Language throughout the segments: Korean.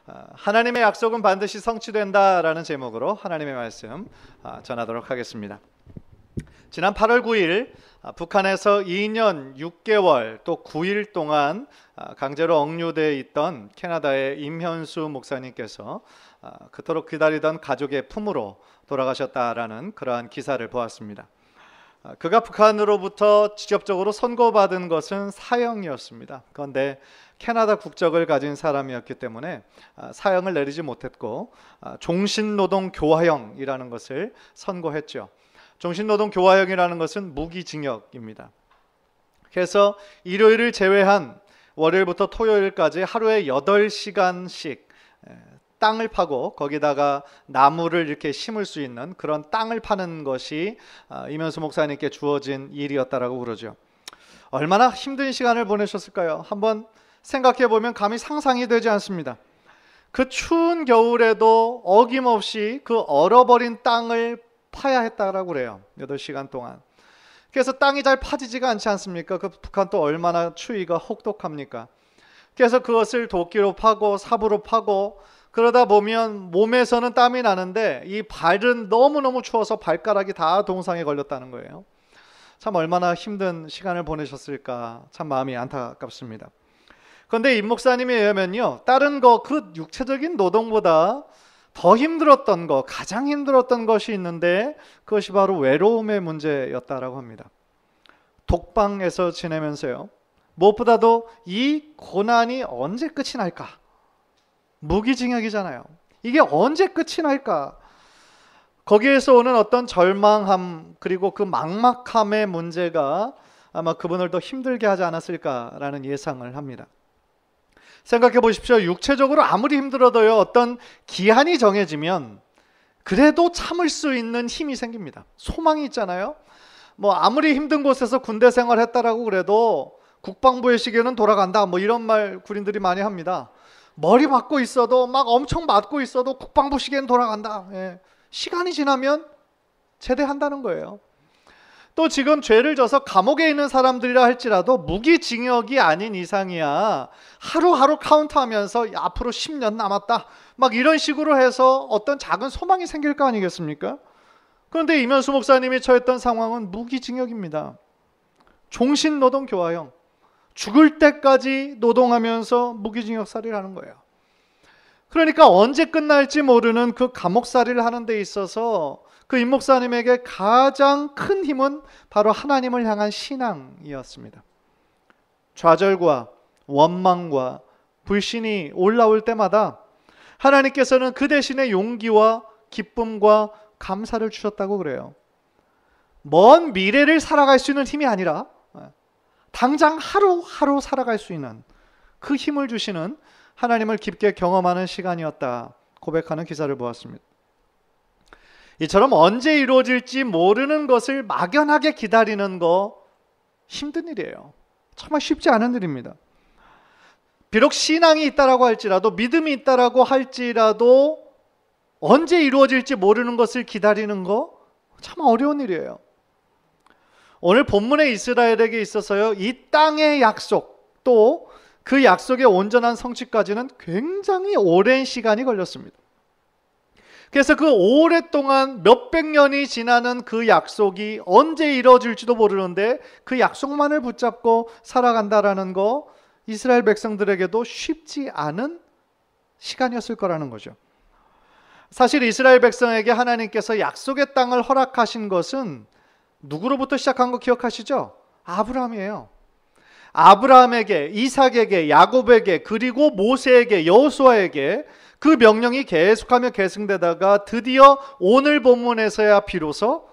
하나님의 약속은 반드시 성취된다라는 제목으로 하나님의 말씀 전하도록 하겠습니다. 지난 8월 9일 북한에서 2년 6개월 또 9일 동안 강제로 억류되어 있던 캐나다의 임현수 목사님께서 그토록 기다리던 가족의 품으로 돌아가셨다라는 그러한 기사를 보았습니다. 그가 북한으로부터 직접적으로 선고받은 것은 사형이었습니다. 그런데 캐나다 국적을 가진 사람이었기 때문에 사형을 내리지 못했고 종신노동 교화형이라는 것을 선고했죠. 종신노동 교화형이라는 것은 무기징역입니다. 그래서 일요일을 제외한 월요일부터 토요일까지 하루에 8시간씩 땅을 파고 거기다가 나무를 이렇게 심을 수 있는 그런 땅을 파는 것이 임현수 목사님께 주어진 일이었다라고 그러죠. 얼마나 힘든 시간을 보내셨을까요? 한번 생각해 보면 감히 상상이 되지 않습니다. 그 추운 겨울에도 어김없이 그 얼어버린 땅을 파야 했다라고 그래요. 8시간 동안. 그래서 땅이 잘 파지지가 않지 않습니까? 그 북한 또 얼마나 추위가 혹독합니까? 그래서 그것을 도끼로 파고 삽으로 파고 그러다 보면 몸에서는 땀이 나는데 이 발은 너무너무 추워서 발가락이 다 동상에 걸렸다는 거예요. 참 얼마나 힘든 시간을 보내셨을까 참 마음이 안타깝습니다. 그런데 임 목사님에 의하면요, 다른 그 육체적인 노동보다 더 힘들었던 거, 가장 힘들었던 것이 있는데 그것이 바로 외로움의 문제였다라고 합니다. 독방에서 지내면서요, 무엇보다도 이 고난이 언제 끝이 날까? 무기징역이잖아요. 이게 언제 끝이 날까? 거기에서 오는 어떤 절망함 그리고 그 막막함의 문제가 아마 그분을 더 힘들게 하지 않았을까라는 예상을 합니다. 생각해 보십시오. 육체적으로 아무리 힘들어도요, 어떤 기한이 정해지면 그래도 참을 수 있는 힘이 생깁니다. 소망이 있잖아요. 아무리 힘든 곳에서 군대 생활했다라고 그래도 국방부의 시계는 돌아간다, 이런 말 군인들이 많이 합니다. 머리 맞고 있어도 막 엄청 맞고 있어도 국방부 시계는 돌아간다. 시간이 지나면 제대한다는 거예요. 또 지금 죄를 져서 감옥에 있는 사람들이라 할지라도 무기징역이 아닌 이상이야 하루하루 카운트하면서 앞으로 10년 남았다 막 이런 식으로 해서 어떤 작은 소망이 생길 거 아니겠습니까? 그런데 임현수 목사님이 처했던 상황은 무기징역입니다. 종신노동 교화형. 죽을 때까지 노동하면서 무기징역살이를 하는 거예요. 그러니까 언제 끝날지 모르는 그 감옥살이를 하는 데 있어서 그 임 목사님에게 가장 큰 힘은 바로 하나님을 향한 신앙이었습니다. 좌절과 원망과 불신이 올라올 때마다 하나님께서는 그 대신에 용기와 기쁨과 감사를 주셨다고 그래요. 먼 미래를 살아갈 수 있는 힘이 아니라 당장 하루하루 살아갈 수 있는 그 힘을 주시는 하나님을 깊게 경험하는 시간이었다 고백하는 기사를 보았습니다. 이처럼 언제 이루어질지 모르는 것을 막연하게 기다리는 거 힘든 일이에요. 정말 쉽지 않은 일입니다. 비록 신앙이 있다라고 할지라도 믿음이 있다라고 할지라도 언제 이루어질지 모르는 것을 기다리는 거 참 어려운 일이에요. 오늘 본문의 이스라엘에게 있어서요, 이 땅의 약속 또 그 약속의 온전한 성취까지는 굉장히 오랜 시간이 걸렸습니다. 그래서 그 오랫동안 몇백 년이 지나는 그 약속이 언제 이루어질지도 모르는데 그 약속만을 붙잡고 살아간다라는 거 이스라엘 백성들에게도 쉽지 않은 시간이었을 거라는 거죠. 사실 이스라엘 백성에게 하나님께서 약속의 땅을 허락하신 것은 누구로부터 시작한 거 기억하시죠? 아브라함이에요. 아브라함에게, 이삭에게, 야곱에게, 그리고 모세에게, 여호수아에게 그 명령이 계속하며 계승되다가 드디어 오늘 본문에서야 비로소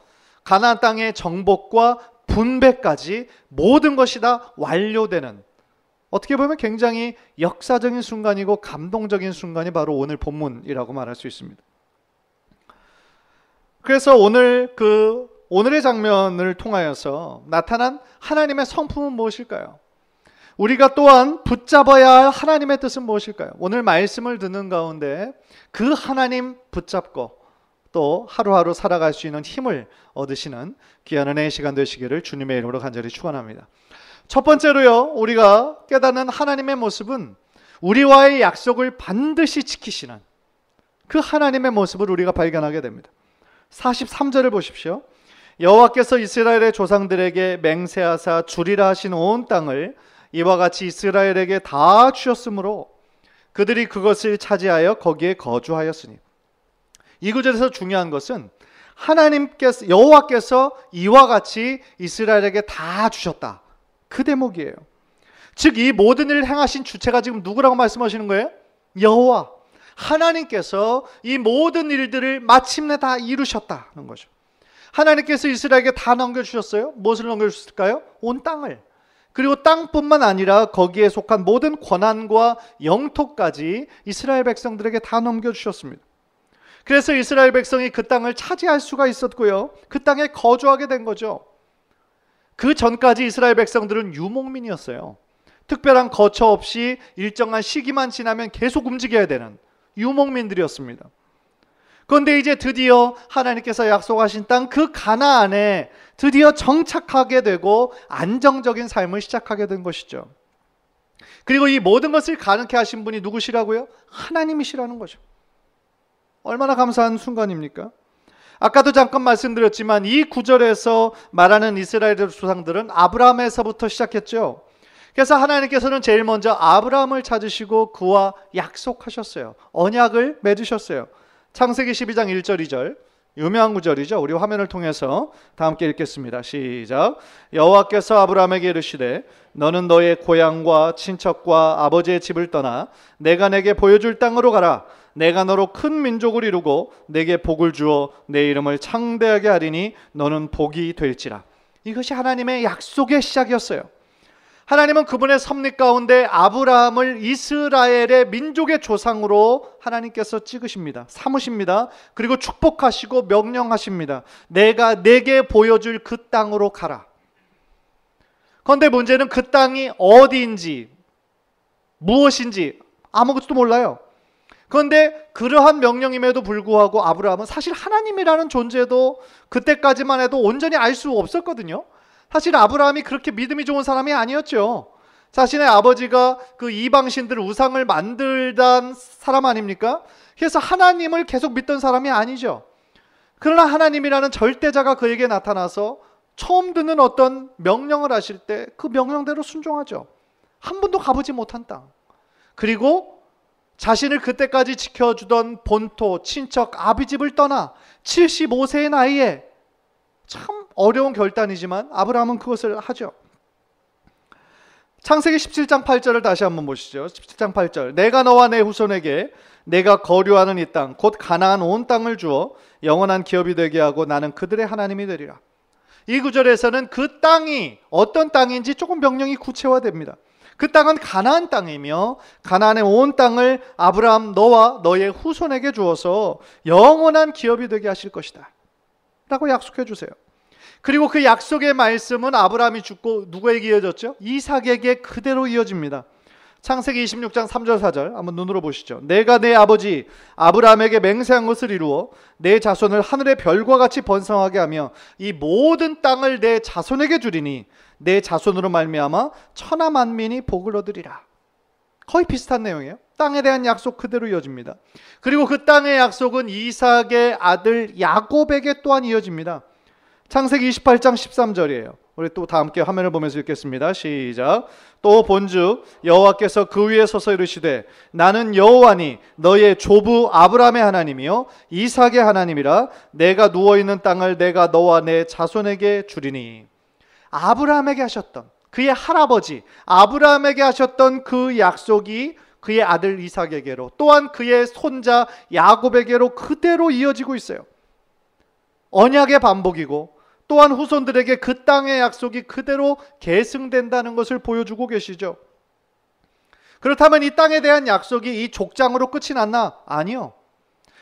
가나안 땅의 정복과 분배까지 모든 것이 다 완료되는, 어떻게 보면 굉장히 역사적인 순간이고 감동적인 순간이 바로 오늘 본문이라고 말할 수 있습니다. 그래서 오늘의 장면을 통하여서 나타난 하나님의 성품은 무엇일까요? 우리가 또한 붙잡아야 할 하나님의 뜻은 무엇일까요? 오늘 말씀을 듣는 가운데 그 하나님 붙잡고 또 하루하루 살아갈 수 있는 힘을 얻으시는 귀한 은혜의 시간 되시기를 주님의 이름으로 간절히 축원합니다. 첫 번째로요, 우리가 깨닫는 하나님의 모습은 우리와의 약속을 반드시 지키시는 그 하나님의 모습을 우리가 발견하게 됩니다. 43절을 보십시오. 여호와께서 이스라엘의 조상들에게 맹세하사 주리라 하신 온 땅을 이와 같이 이스라엘에게 다 주셨으므로 그들이 그것을 차지하여 거기에 거주하였으니. 이 구절에서 중요한 것은 하나님께서, 여호와께서 이와 같이 이스라엘에게 다 주셨다, 그 대목이에요. 즉 이 모든 일을 행하신 주체가 지금 누구라고 말씀하시는 거예요? 여호와 하나님께서 이 모든 일들을 마침내 다 이루셨다는 거죠. 하나님께서 이스라엘에게 다 넘겨주셨어요. 무엇을 넘겨주셨을까요? 온 땅을. 그리고 땅뿐만 아니라 거기에 속한 모든 권한과 영토까지 이스라엘 백성들에게 다 넘겨주셨습니다. 그래서 이스라엘 백성이 그 땅을 차지할 수가 있었고요, 그 땅에 거주하게 된 거죠. 그 전까지 이스라엘 백성들은 유목민이었어요. 특별한 거처 없이 일정한 시기만 지나면 계속 움직여야 되는 유목민들이었습니다. 그런데 이제 드디어 하나님께서 약속하신 땅 그 가나안에 드디어 정착하게 되고 안정적인 삶을 시작하게 된 것이죠. 그리고 이 모든 것을 가능케 하신 분이 누구시라고요? 하나님이시라는 거죠. 얼마나 감사한 순간입니까? 아까도 잠깐 말씀드렸지만 이 구절에서 말하는 이스라엘의 조상들은 아브라함에서부터 시작했죠. 그래서 하나님께서는 제일 먼저 아브라함을 찾으시고 그와 약속하셨어요. 언약을 맺으셨어요. 창세기 12장 1절 2절 유명한 구절이죠. 우리 화면을 통해서 다 함께 읽겠습니다. 시작. 여호와께서 아브라함에게 이르시되 너는 너의 고향과 친척과 아버지의 집을 떠나 내가 내게 보여줄 땅으로 가라. 내가 너로 큰 민족을 이루고 내게 복을 주어 내 이름을 창대하게 하리니 너는 복이 될지라. 이것이 하나님의 약속의 시작이었어요. 하나님은 그분의 섭리 가운데 아브라함을 이스라엘의 민족의 조상으로 하나님께서 찍으십니다. 삼으십니다. 그리고 축복하시고 명령하십니다. 내가 내게 보여줄 그 땅으로 가라. 그런데 문제는 그 땅이 어디인지 무엇인지 아무것도 몰라요. 그런데 그러한 명령임에도 불구하고 아브라함은 사실 하나님이라는 존재도 그때까지만 해도 온전히 알 수 없었거든요. 사실 아브라함이 그렇게 믿음이 좋은 사람이 아니었죠. 자신의 아버지가 그 이방신들 우상을 만들던 사람 아닙니까? 그래서 하나님을 계속 믿던 사람이 아니죠. 그러나 하나님이라는 절대자가 그에게 나타나서 처음 듣는 어떤 명령을 하실 때 그 명령대로 순종하죠. 한 번도 가보지 못한 땅, 그리고 자신을 그때까지 지켜주던 본토, 친척, 아비집을 떠나 75세의 나이에, 참 어려운 결단이지만 아브라함은 그것을 하죠. 창세기 17장 8절을 다시 한번 보시죠. 17장 8절. 내가 너와 내 후손에게 내가 거류하는 이 땅 곧 가나안 온 땅을 주어 영원한 기업이 되게 하고 나는 그들의 하나님이 되리라. 이 구절에서는 그 땅이 어떤 땅인지 조금 명령이 구체화됩니다. 그 땅은 가나안 땅이며 가나안의 온 땅을 아브라함 너와 너의 후손에게 주어서 영원한 기업이 되게 하실 것이다 라고 약속해 주세요. 그리고 그 약속의 말씀은 아브라함이 죽고 누구에게 이어졌죠? 이삭에게 그대로 이어집니다. 창세기 26장 3절 4절 한번 눈으로 보시죠. 내가 내 아버지 아브라함에게 맹세한 것을 이루어 내 자손을 하늘의 별과 같이 번성하게 하며 이 모든 땅을 내 자손에게 주리니 내 자손으로 말미암아 천하 만민이 복을 얻으리라. 거의 비슷한 내용이에요. 땅에 대한 약속 그대로 이어집니다. 그리고 그 땅의 약속은 이삭의 아들 야곱에게 또한 이어집니다. 창세기 28장 13절이에요. 우리 또 다 함께 화면을 보면서 읽겠습니다. 시작. 또 본즉 여호와께서 그 위에 서서 이르시되 나는 여호와니 너의 조부 아브라함의 하나님이요 이삭의 하나님이라. 내가 누워있는 땅을 내가 너와 내 자손에게 주리니. 아브라함에게 하셨던, 그의 할아버지 아브라함에게 하셨던 그 약속이 그의 아들 이삭에게로, 또한 그의 손자 야곱에게로 그대로 이어지고 있어요. 언약의 반복이고 또한 후손들에게 그 땅의 약속이 그대로 계승된다는 것을 보여주고 계시죠. 그렇다면 이 땅에 대한 약속이 이 족장으로 끝이 났나? 아니요.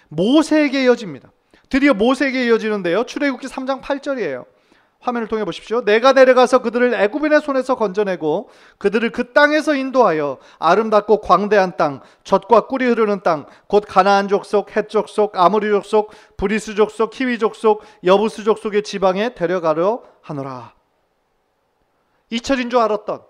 모세에게 이어집니다. 드디어 모세에게 이어지는데요. 출애굽기 3장 8절이에요. 화면을 통해 보십시오. 내가 내려가서 그들을 애굽인의 손에서 건져내고 그들을 그 땅에서 인도하여 아름답고 광대한 땅, 젖과 꿀이 흐르는 땅, 곧 가나안 족속, 헷 족속, 아모리 족속, 브리스 족속, 히위 족속, 여부스 족속의 지방에 데려가려 하노라. 이철인 줄 알았던,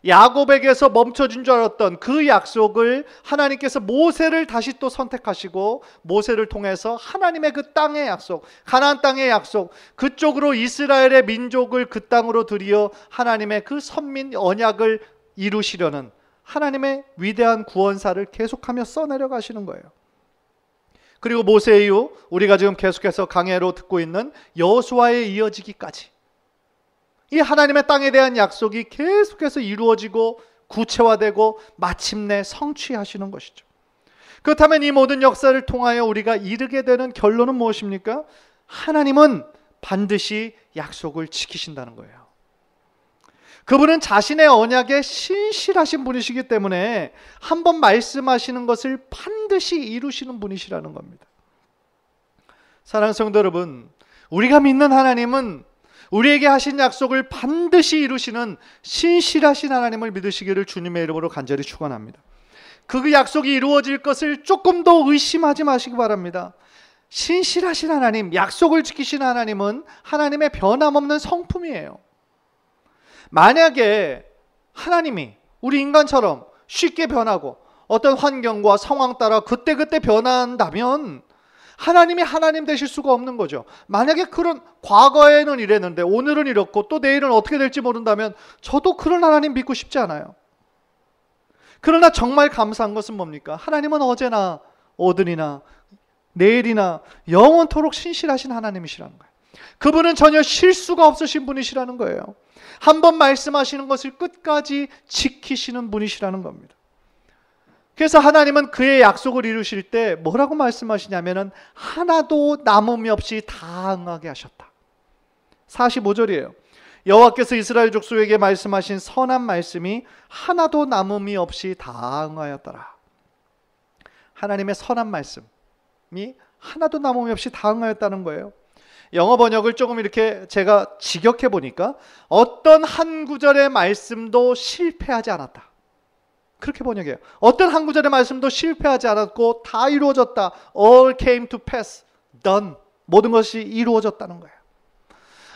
야곱에게서 멈춰진 줄 알았던 그 약속을 하나님께서 모세를 다시 또 선택하시고 모세를 통해서 하나님의 그 땅의 약속, 가나안 땅의 약속, 그쪽으로 이스라엘의 민족을 그 땅으로 들이어 하나님의 그 선민 언약을 이루시려는 하나님의 위대한 구원사를 계속하며 써내려 가시는 거예요. 그리고 모세 이후 우리가 지금 계속해서 강해로 듣고 있는 여호수아에 이어지기까지 이 하나님의 땅에 대한 약속이 계속해서 이루어지고 구체화되고 마침내 성취하시는 것이죠. 그렇다면 이 모든 역사를 통하여 우리가 이르게 되는 결론은 무엇입니까? 하나님은 반드시 약속을 지키신다는 거예요. 그분은 자신의 언약에 신실하신 분이시기 때문에 한번 말씀하시는 것을 반드시 이루시는 분이시라는 겁니다. 사랑하는 성도 여러분, 우리가 믿는 하나님은 우리에게 하신 약속을 반드시 이루시는 신실하신 하나님을 믿으시기를 주님의 이름으로 간절히 축원합니다. 그 약속이 이루어질 것을 조금도 의심하지 마시기 바랍니다. 신실하신 하나님, 약속을 지키시는 하나님은 하나님의 변함없는 성품이에요. 만약에 하나님이 우리 인간처럼 쉽게 변하고 어떤 환경과 상황 따라 그때그때 변한다면 하나님이 하나님 되실 수가 없는 거죠. 만약에 그런 과거에는 이랬는데 오늘은 이렇고 또 내일은 어떻게 될지 모른다면 저도 그런 하나님 믿고 싶지 않아요. 그러나 정말 감사한 것은 뭡니까? 하나님은 어제나 오늘이나 내일이나 영원토록 신실하신 하나님이시라는 거예요. 그분은 전혀 실수가 없으신 분이시라는 거예요. 한번 말씀하시는 것을 끝까지 지키시는 분이시라는 겁니다. 그래서 하나님은 그의 약속을 이루실 때 뭐라고 말씀하시냐면은 하나도 남음이 없이 다 응하게 하셨다. 45절이에요. 여호와께서 이스라엘 족속에게 말씀하신 선한 말씀이 하나도 남음이 없이 다 응하였더라. 하나님의 선한 말씀이 하나도 남음이 없이 다 응하였다는 거예요. 영어 번역을 조금 이렇게 제가 직역해 보니까 어떤 한 구절의 말씀도 실패하지 않았다. 그렇게 번역해요. 어떤 한 구절의 말씀도 실패하지 않았고 다 이루어졌다. All came to pass. Done. 모든 것이 이루어졌다는 거예요.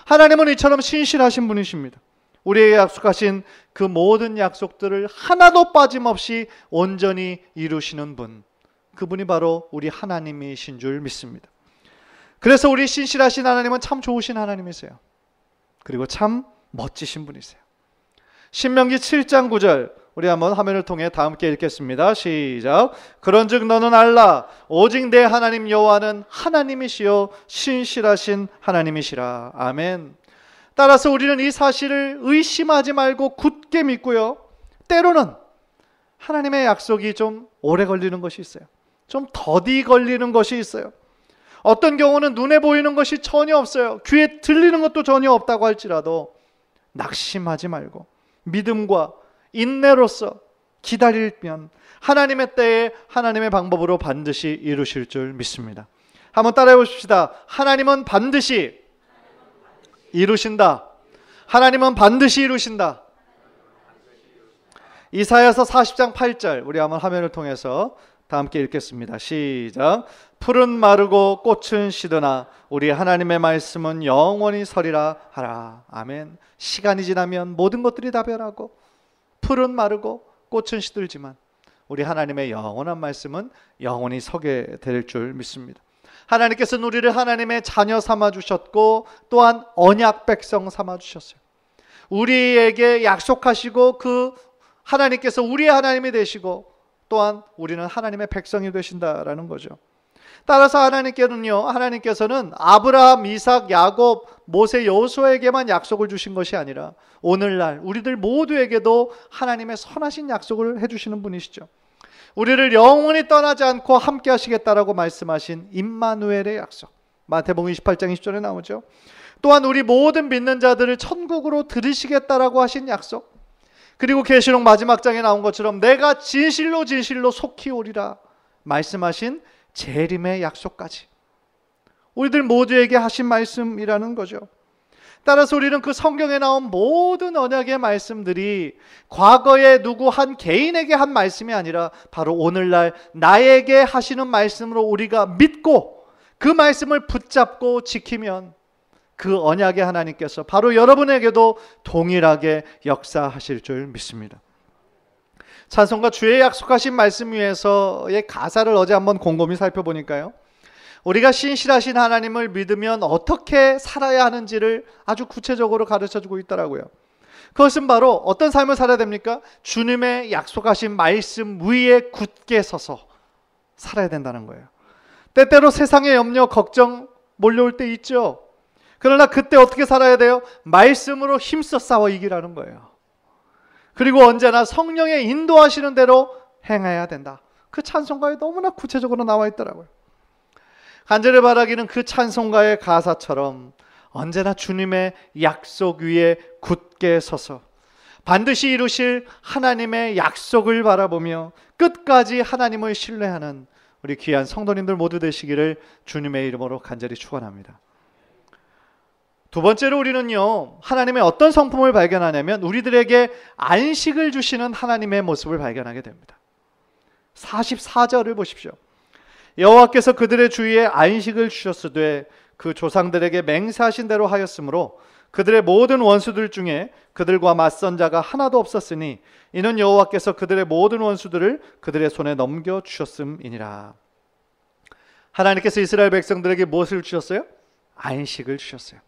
하나님은 이처럼 신실하신 분이십니다. 우리에게 약속하신 그 모든 약속들을 하나도 빠짐없이 온전히 이루시는 분. 그분이 바로 우리 하나님이신 줄 믿습니다. 그래서 우리 신실하신 하나님은 참 좋으신 하나님이세요. 그리고 참 멋지신 분이세요. 신명기 7장 9절 우리 한번 화면을 통해 다 함께 읽겠습니다. 시작. 그런즉 너는 알라 오직 내 하나님 여호와는 하나님이시요 신실하신 하나님이시라. 아멘. 따라서 우리는 이 사실을 의심하지 말고 굳게 믿고요. 때로는 하나님의 약속이 좀 오래 걸리는 것이 있어요. 좀 더디 걸리는 것이 있어요. 어떤 경우는 눈에 보이는 것이 전혀 없어요. 귀에 들리는 것도 전혀 없다고 할지라도 낙심하지 말고 믿음과 인내로서 기다리면 하나님의 때에 하나님의 방법으로 반드시 이루실 줄 믿습니다. 한번 따라해 보십시다. 하나님은 반드시 이루신다. 하나님은 반드시 이루신다. 이사야서 40장 8절 우리 한번 화면을 통해서 다 함께 읽겠습니다. 시작. 풀은 마르고 꽃은 시드나 우리 하나님의 말씀은 영원히 서리라 하라. 아멘. 시간이 지나면 모든 것들이 다 변하고 풀은 마르고 꽃은 시들지만 우리 하나님의 영원한 말씀은 영원히 서게 될 줄 믿습니다. 하나님께서는 우리를 하나님의 자녀 삼아주셨고 또한 언약 백성 삼아주셨어요. 우리에게 약속하시고 그 하나님께서 우리의 하나님이 되시고 또한 우리는 하나님의 백성이 되신다라는 거죠. 따라서 하나님께서는 아브라함, 이삭, 야곱, 모세, 여호수아에게만 약속을 주신 것이 아니라 오늘날 우리들 모두에게도 하나님의 선하신 약속을 해주시는 분이시죠. 우리를 영원히 떠나지 않고 함께 하시겠다라고 말씀하신 임마누엘의 약속. 마태복음 28장 20절에 나오죠. 또한 우리 모든 믿는 자들을 천국으로 들으시겠다라고 하신 약속. 그리고 계시록 마지막 장에 나온 것처럼 내가 진실로 진실로 속히 오리라 말씀하신 재림의 약속까지 우리들 모두에게 하신 말씀이라는 거죠. 따라서 우리는 그 성경에 나온 모든 언약의 말씀들이 과거에 누구 한 개인에게 한 말씀이 아니라 바로 오늘날 나에게 하시는 말씀으로 우리가 믿고 그 말씀을 붙잡고 지키면 그 언약의 하나님께서 바로 여러분에게도 동일하게 역사하실 줄 믿습니다. 찬송가 주의 약속하신 말씀 위에서의 가사를 어제 한번 곰곰이 살펴보니까요, 우리가 신실하신 하나님을 믿으면 어떻게 살아야 하는지를 아주 구체적으로 가르쳐주고 있더라고요. 그것은 바로 어떤 삶을 살아야 됩니까? 주님의 약속하신 말씀 위에 굳게 서서 살아야 된다는 거예요. 때때로 세상의 염려, 걱정 몰려올 때 있죠. 그러나 그때 어떻게 살아야 돼요? 말씀으로 힘써 싸워 이기라는 거예요. 그리고 언제나 성령의 인도하시는 대로 행해야 된다. 그 찬송가에 너무나 구체적으로 나와 있더라고요. 간절히 바라기는 그 찬송가의 가사처럼 언제나 주님의 약속 위에 굳게 서서 반드시 이루실 하나님의 약속을 바라보며 끝까지 하나님을 신뢰하는 우리 귀한 성도님들 모두 되시기를 주님의 이름으로 간절히 축원합니다. 두 번째로 우리는요, 하나님의 어떤 성품을 발견하냐면 우리들에게 안식을 주시는 하나님의 모습을 발견하게 됩니다. 44절을 보십시오. 여호와께서 그들의 주위에 안식을 주셨으되 그 조상들에게 맹세하신 대로 하였으므로 그들의 모든 원수들 중에 그들과 맞선 자가 하나도 없었으니 이는 여호와께서 그들의 모든 원수들을 그들의 손에 넘겨주셨음이니라. 하나님께서 이스라엘 백성들에게 무엇을 주셨어요? 안식을 주셨어요.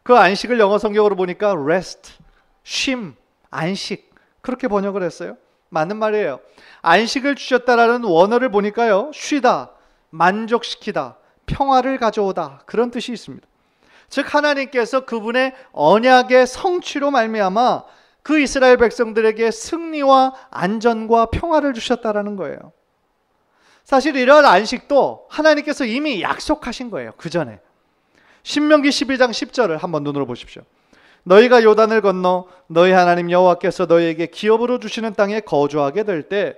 그 안식을 영어 성경으로 보니까 rest, 쉼, 안식 그렇게 번역을 했어요. 맞는 말이에요. 안식을 주셨다라는 원어를 보니까요, 쉬다, 만족시키다, 평화를 가져오다 그런 뜻이 있습니다. 즉 하나님께서 그분의 언약의 성취로 말미암아 그 이스라엘 백성들에게 승리와 안전과 평화를 주셨다라는 거예요. 사실 이런 안식도 하나님께서 이미 약속하신 거예요. 그 전에 신명기 12장 10절을 한번 눈으로 보십시오. 너희가 요단을 건너 너희 하나님 여호와께서 너희에게 기업으로 주시는 땅에 거주하게 될 때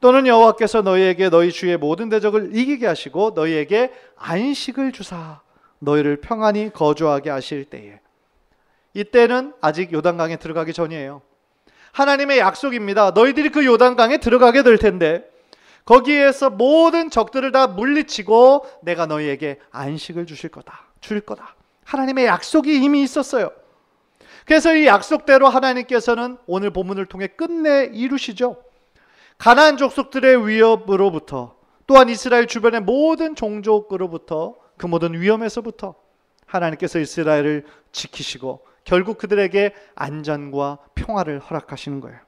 또는 여호와께서 너희에게 너희 주의 모든 대적을 이기게 하시고 너희에게 안식을 주사 너희를 평안히 거주하게 하실 때에, 이때는 아직 요단강에 들어가기 전이에요. 하나님의 약속입니다. 너희들이 그 요단강에 들어가게 될 텐데 거기에서 모든 적들을 다 물리치고 내가 너희에게 안식을 줄 거다. 하나님의 약속이 이미 있었어요. 그래서 이 약속대로 하나님께서는 오늘 본문을 통해 끝내 이루시죠. 가나안 족속들의 위협으로부터 또한 이스라엘 주변의 모든 종족으로부터 그 모든 위험에서부터 하나님께서 이스라엘을 지키시고 결국 그들에게 안전과 평화를 허락하시는 거예요.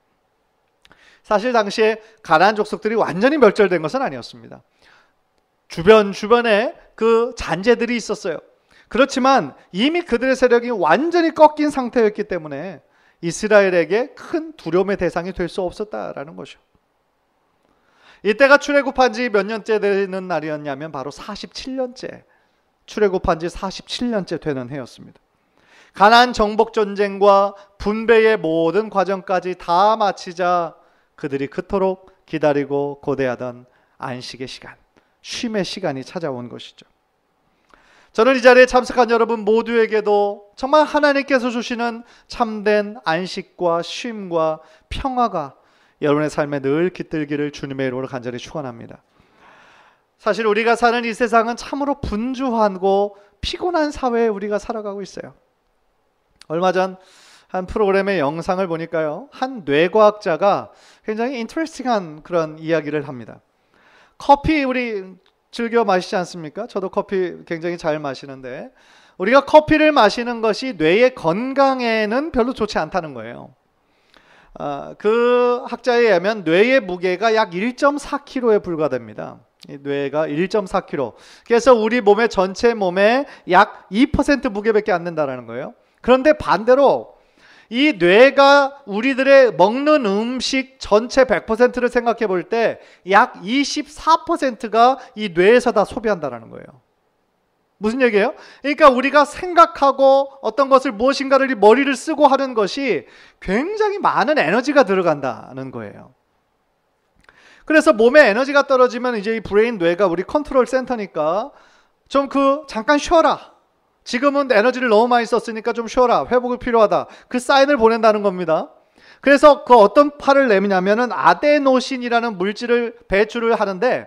사실 당시에 가나안 족속들이 완전히 멸절된 것은 아니었습니다. 주변에 그 잔재들이 있었어요. 그렇지만 이미 그들의 세력이 완전히 꺾인 상태였기 때문에 이스라엘에게 큰 두려움의 대상이 될 수 없었다라는 것이죠. 이때가 출애굽한 지 몇 년째 되는 날이었냐면 바로 47년째, 출애굽한 지 47년째 되는 해였습니다. 가나안 정복 전쟁과 분배의 모든 과정까지 다 마치자 그들이 그토록 기다리고 고대하던 안식의 시간, 쉼의 시간이 찾아온 것이죠. 저는 이 자리에 참석한 여러분 모두에게도 정말 하나님께서 주시는 참된 안식과 쉼과 평화가 여러분의 삶에 늘 깃들기를 주님의 이름으로 간절히 축원합니다. 사실 우리가 사는 이 세상은 참으로 분주하고 피곤한 사회에 우리가 살아가고 있어요. 얼마 전 한 프로그램의 영상을 보니까요, 한 뇌과학자가 굉장히 인터레스팅한 그런 이야기를 합니다. 커피 우리 즐겨 마시지 않습니까? 저도 커피 굉장히 잘 마시는데 우리가 커피를 마시는 것이 뇌의 건강에는 별로 좋지 않다는 거예요. 그 학자에 의하면 뇌의 무게가 약 1.4kg에 불과됩니다. 이 뇌가 1.4kg. 그래서 우리 몸의 전체 몸의 약 2% 무게밖에 안 된다는 거예요. 그런데 반대로 이 뇌가 우리들의 먹는 음식 전체 100%를 생각해 볼 때 약 24%가 이 뇌에서 다 소비한다는 거예요. 무슨 얘기예요? 그러니까 우리가 생각하고 어떤 것을 무엇인가를 머리를 쓰고 하는 것이 굉장히 많은 에너지가 들어간다는 거예요. 그래서 몸에 에너지가 떨어지면 이제 이 브레인 뇌가 우리 컨트롤 센터니까 좀 잠깐 쉬어라. 지금은 에너지를 너무 많이 썼으니까 좀 쉬어라. 회복이 필요하다. 그 사인을 보낸다는 겁니다. 그래서 그 어떤 팔을 내미냐면은 아데노신이라는 물질을 배출을 하는데,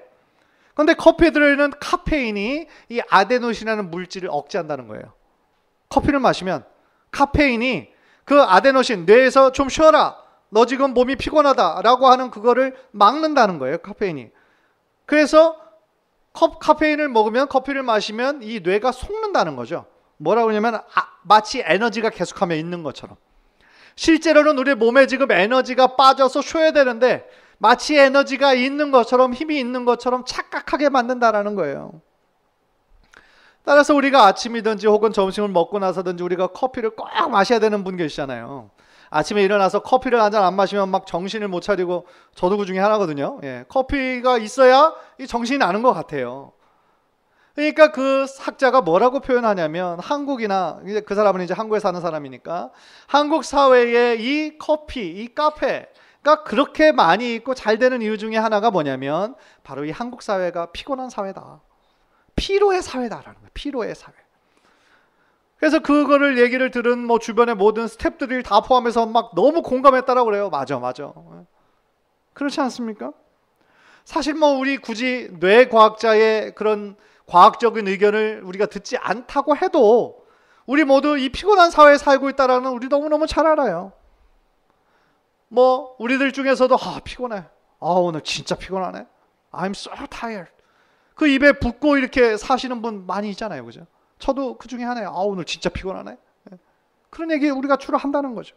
그런데 커피에 들어있는 카페인이 이 아데노신이라는 물질을 억제한다는 거예요. 커피를 마시면 카페인이 그 아데노신, 뇌에서 좀 쉬어라, 너 지금 몸이 피곤하다 라고 하는 그거를 막는다는 거예요, 카페인이. 그래서 카페인을 먹으면, 커피를 마시면 이 뇌가 속는다는 거죠. 뭐라고 그러냐면 마치 에너지가 계속하며 있는 것처럼. 실제로는 우리 몸에 지금 에너지가 빠져서 쉬어야 되는데 마치 에너지가 있는 것처럼, 힘이 있는 것처럼 착각하게 만든다라는 거예요. 따라서 우리가 아침이든지 혹은 점심을 먹고 나서든지 우리가 커피를 꼭 마셔야 되는 분 계시잖아요. 아침에 일어나서 커피를 한 잔 안 마시면 막 정신을 못 차리고, 저도 그 중에 하나거든요. 커피가 있어야 이 정신이 나는 것 같아요. 그러니까 그 학자가 뭐라고 표현하냐면, 한국이나, 이제 그 사람은 이제 한국에 사는 사람이니까, 한국 사회에 이 커피, 이 카페가 그렇게 많이 있고 잘 되는 이유 중에 하나가 뭐냐면, 바로 이 한국 사회가 피곤한 사회다. 피로의 사회다라는 거예요. 피로의 사회. 그래서 그거를 얘기를 들은 뭐 주변의 모든 스태프들이 다 포함해서 막 너무 공감했다라고 그래요. 맞아. 그렇지 않습니까? 사실 뭐 우리 굳이 뇌과학자의 그런 과학적인 의견을 우리가 듣지 않다고 해도 우리 모두 이 피곤한 사회에 살고 있다라는 우리 너무너무 잘 알아요. 뭐 우리들 중에서도 피곤해. 오늘 진짜 피곤하네. I'm so tired. 그 입에 붓고 이렇게 사시는 분 많이 있잖아요. 그죠? 저도 그 중에 하나예요. 오늘 진짜 피곤하네. 그런 얘기 우리가 주로 한다는 거죠.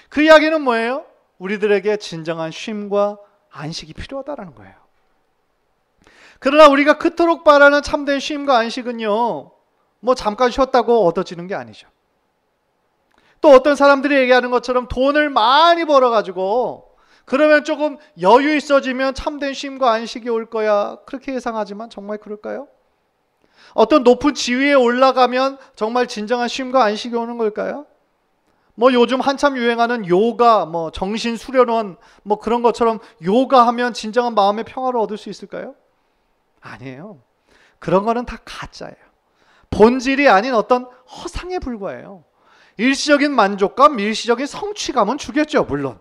그 이야기는 뭐예요? 우리들에게 진정한 쉼과 안식이 필요하다는 거예요. 그러나 우리가 그토록 바라는 참된 쉼과 안식은요, 뭐 잠깐 쉬었다고 얻어지는 게 아니죠. 또 어떤 사람들이 얘기하는 것처럼 돈을 많이 벌어가지고 그러면 조금 여유 있어지면 참된 쉼과 안식이 올 거야, 그렇게 예상하지만 정말 그럴까요? 어떤 높은 지위에 올라가면 정말 진정한 쉼과 안식이 오는 걸까요? 뭐 요즘 한참 유행하는 요가, 뭐 정신 수련원, 뭐 그런 것처럼 요가하면 진정한 마음의 평화를 얻을 수 있을까요? 아니에요. 그런 거는 다 가짜예요. 본질이 아닌 어떤 허상에 불과해요. 일시적인 만족감, 일시적인 성취감은 주겠죠, 물론.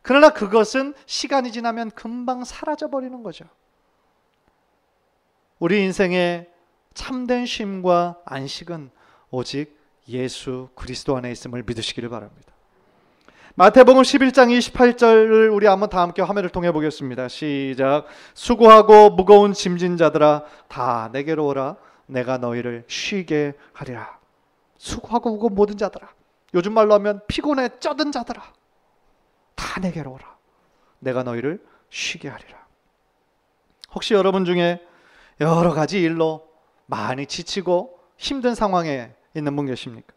그러나 그것은 시간이 지나면 금방 사라져버리는 거죠. 우리 인생의 참된 쉼과 안식은 오직 예수 그리스도 안에 있음을 믿으시기를 바랍니다. 마태복음 11장 28절을 우리 한번 다 함께 화면을 통해 보겠습니다. 시작. 수고하고 무거운 짐진 자들아 다 내게로 오라. 내가 너희를 쉬게 하리라. 수고하고 무거운 모든 자들아, 요즘 말로 하면 피곤해 쩌든 자들아, 다 내게로 오라. 내가 너희를 쉬게 하리라. 혹시 여러분 중에 여러 가지 일로 많이 지치고 힘든 상황에 있는 분 계십니까?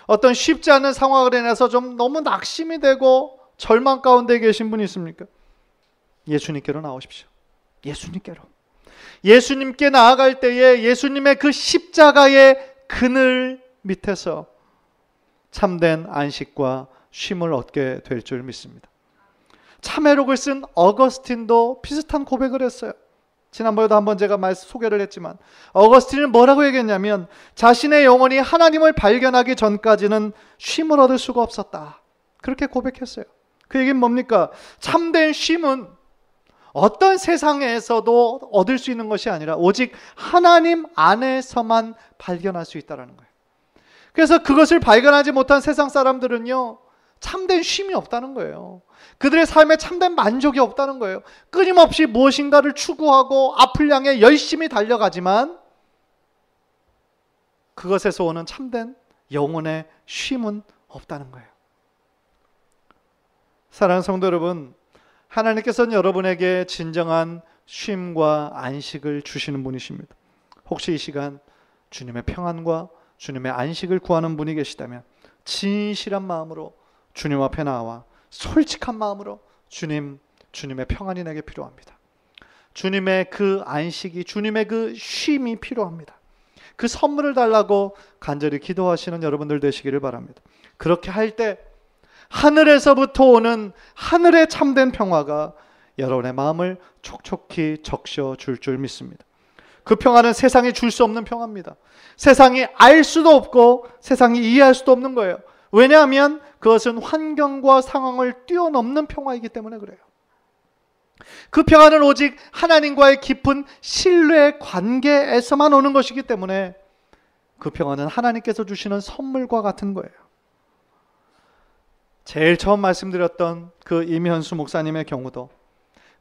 어떤 쉽지 않은 상황으로 인해서 좀 너무 낙심이 되고 절망 가운데 계신 분이 있습니까? 예수님께로 나오십시오. 예수님께 나아갈 때에 예수님의 그 십자가의 그늘 밑에서 참된 안식과 쉼을 얻게 될 줄 믿습니다. 참회록을 쓴 어거스틴도 비슷한 고백을 했어요. 지난번에도 한번 제가 소개를 했지만 어거스틴은 뭐라고 얘기했냐면, 자신의 영혼이 하나님을 발견하기 전까지는 쉼을 얻을 수가 없었다, 그렇게 고백했어요. 그 얘기는 뭡니까? 참된 쉼은 어떤 세상에서도 얻을 수 있는 것이 아니라 오직 하나님 안에서만 발견할 수 있다는 거예요. 그래서 그것을 발견하지 못한 세상 사람들은요, 참된 쉼이 없다는 거예요. 그들의 삶에 참된 만족이 없다는 거예요. 끊임없이 무엇인가를 추구하고 앞을 향해 열심히 달려가지만 그것에서 오는 참된 영혼의 쉼은 없다는 거예요. 사랑하는 성도 여러분, 하나님께서는 여러분에게 진정한 쉼과 안식을 주시는 분이십니다. 혹시 이 시간 주님의 평안과 주님의 안식을 구하는 분이 계시다면 진실한 마음으로 주님 앞에 나와 솔직한 마음으로 주님의 평안이 내게 필요합니다. 주님의 그 안식이, 주님의 그 쉼이 필요합니다. 그 선물을 달라고 간절히 기도하시는 여러분들 되시기를 바랍니다. 그렇게 할 때 하늘에서부터 오는 하늘의 참된 평화가 여러분의 마음을 촉촉히 적셔줄 줄 믿습니다. 그 평화는 세상이 줄 수 없는 평화입니다. 세상이 알 수도 없고 세상이 이해할 수도 없는 거예요. 왜냐하면 그것은 환경과 상황을 뛰어넘는 평화이기 때문에 그래요. 그 평화는 오직 하나님과의 깊은 신뢰 관계에서만 오는 것이기 때문에 그 평안은 하나님께서 주시는 선물과 같은 거예요. 제일 처음 말씀드렸던 그 임현수 목사님의 경우도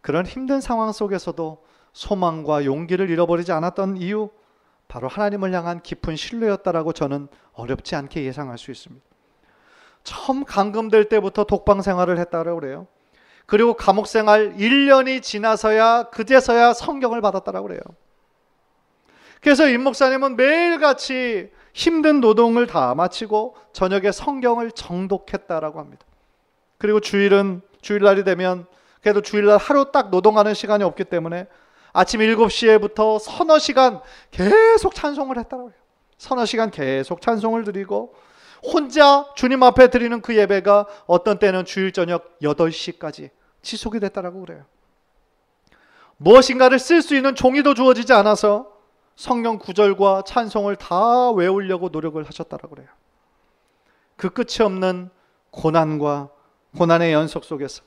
그런 힘든 상황 속에서도 소망과 용기를 잃어버리지 않았던 이유, 바로 하나님을 향한 깊은 신뢰였다라고 저는 어렵지 않게 예상할 수 있습니다. 처음 감금될 때부터 독방 생활을 했다고 그래요. 그리고 감옥 생활 1년이 지나서야 그제서야 성경을 받았다라고 그래요. 그래서 임 목사님은 매일같이 힘든 노동을 다 마치고 저녁에 성경을 정독했다라고 합니다. 그리고 주일날이 되면, 그래도 주일날 하루 딱 노동하는 시간이 없기 때문에 아침 7시에부터 서너 시간 계속 찬송을 했다고 해요. 서너 시간 계속 찬송을 드리고 혼자 주님 앞에 드리는 그 예배가 어떤 때는 주일 저녁 8시까지 지속이 됐다고 그래요. 무엇인가를 쓸 수 있는 종이도 주어지지 않아서 성경 구절과 찬송을 다 외우려고 노력을 하셨다고 그래요. 그 끝이 없는 고난과 고난의 연속 속에서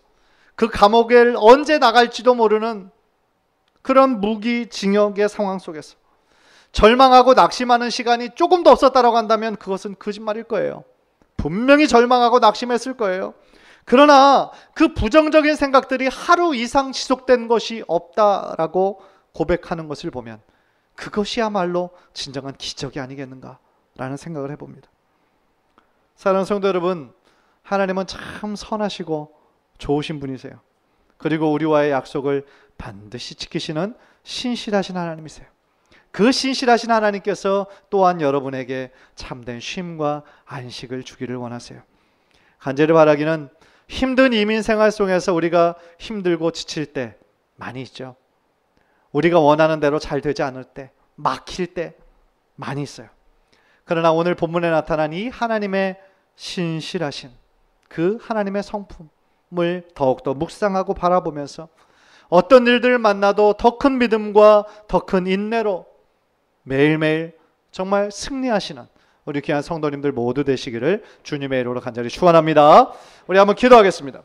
그 감옥에 언제 나갈지도 모르는 그런 무기징역의 상황 속에서 절망하고 낙심하는 시간이 조금 더 없었다고 한다면 그것은 거짓말일 거예요. 분명히 절망하고 낙심했을 거예요. 그러나 그 부정적인 생각들이 하루 이상 지속된 것이 없다라고 고백하는 것을 보면 그것이야말로 진정한 기적이 아니겠는가라는 생각을 해봅니다. 사랑하는 성도 여러분, 하나님은 참 선하시고 좋으신 분이세요. 그리고 우리와의 약속을 반드시 지키시는 신실하신 하나님이세요. 그 신실하신 하나님께서 또한 여러분에게 참된 쉼과 안식을 주기를 원하세요. 간절히 바라기는 힘든 이민 생활 속에서 우리가 힘들고 지칠 때 많이 있죠. 우리가 원하는 대로 잘 되지 않을 때, 막힐 때 많이 있어요. 그러나 오늘 본문에 나타난 이 하나님의 신실하신 그 하나님의 성품을 더욱더 묵상하고 바라보면서 어떤 일들을 만나도 더 큰 믿음과 더 큰 인내로 매일매일 정말 승리하시는 우리 귀한 성도님들 모두 되시기를 주님의 이름으로 간절히 축원합니다. 우리 한번 기도하겠습니다.